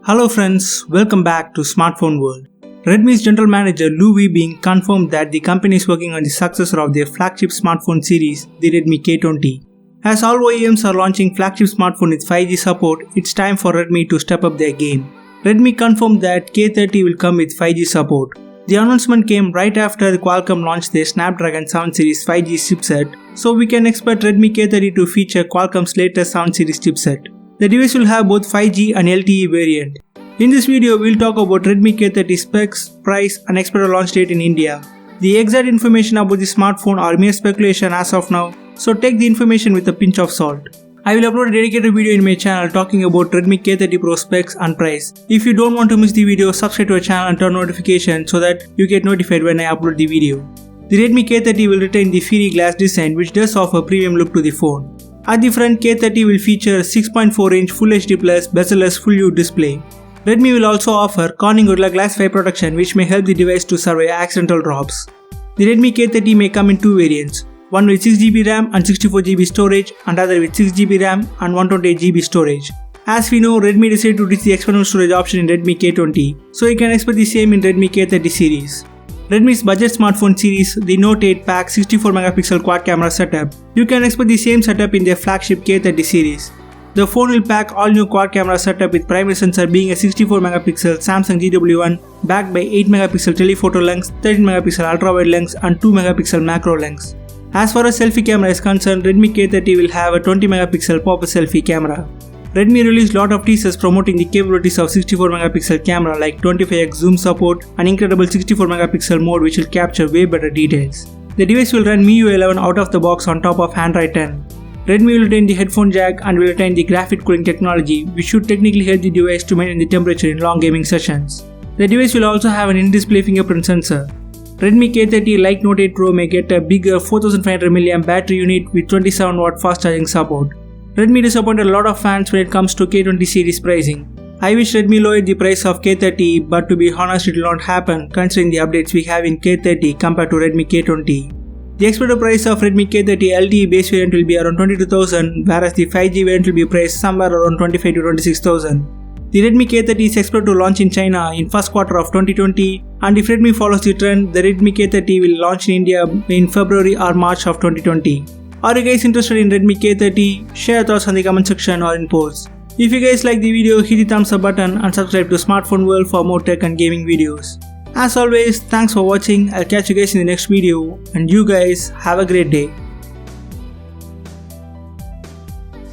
Hello friends, welcome back to Smartphone World. Redmi's general manager Lu Weibing confirmed that the company is working on the successor of their flagship smartphone series, the Redmi K30. As all OEMs are launching flagship smartphone with 5G support, it's time for Redmi to step up their game. Redmi confirmed that K30 will come with 5G support. The announcement came right after the Qualcomm launched their Snapdragon 7 series 5G chipset, so we can expect Redmi K30 to feature Qualcomm's latest 7 series chipset. The device will have both 5G and LTE variant. In this video, we'll talk about Redmi K30 specs, price and expected launch date in India. The exact information about the smartphone are mere speculation as of now, so take the information with a pinch of salt. I will upload a dedicated video in my channel talking about Redmi K30 Pro specs and price. If you don't want to miss the video, subscribe to our channel and turn notifications so that you get notified when I upload the video. The Redmi K30 will retain the fairy glass design, which does offer a premium look to the phone. At the front, K30 will feature a 6.4-inch Full HD Plus bezel-less Full U display. Redmi will also offer Corning Gorilla Glass 5 protection, which may help the device to survive accidental drops. The Redmi K30 may come in two variants, one with 6GB RAM and 64GB storage and other with 6GB RAM and 128GB storage. As we know, Redmi decided to ditch the external storage option in Redmi K20, so you can expect the same in Redmi K30 series. Redmi's budget smartphone series, the Note 8 packs 64MP quad camera setup. You can expect the same setup in their flagship K30 series. The phone will pack all new quad camera setup with primary sensor being a 64MP Samsung GW1 backed by 8MP telephoto lens, 13MP ultra-wide lens and 2MP macro lens. As far as selfie camera is concerned, Redmi K30 will have a 20MP pop-up selfie camera. Redmi released lot of teasers promoting the capabilities of 64MP camera like 25x zoom support and incredible 64MP mode which will capture way better details. The device will run MIUI 11 out of the box on top of Android 10. Redmi will retain the headphone jack and will retain the graphic cooling technology, which should technically help the device to maintain the temperature in long gaming sessions. The device will also have an in-display fingerprint sensor. Redmi K30 like Note 8 Pro may get a bigger 4500mAh battery unit with 27W fast charging support. Redmi disappointed a lot of fans when it comes to K20 series pricing. I wish Redmi lowered the price of K30, but to be honest, it will not happen considering the updates we have in K30 compared to Redmi K20. The expected price of Redmi K30 LTE base variant will be around 22,000, whereas the 5G variant will be priced somewhere around 25 to 26,000. The Redmi K30 is expected to launch in China in first quarter of 2020, and if Redmi follows the trend, the Redmi K30 will launch in India in February or March of 2020. Are you guys interested in Redmi K30? Share your thoughts on the comment section or in posts. If you guys like the video, hit the thumbs up button and subscribe to Smartphone World for more tech and gaming videos. As always, thanks for watching. I'll catch you guys in the next video and you guys have a great day.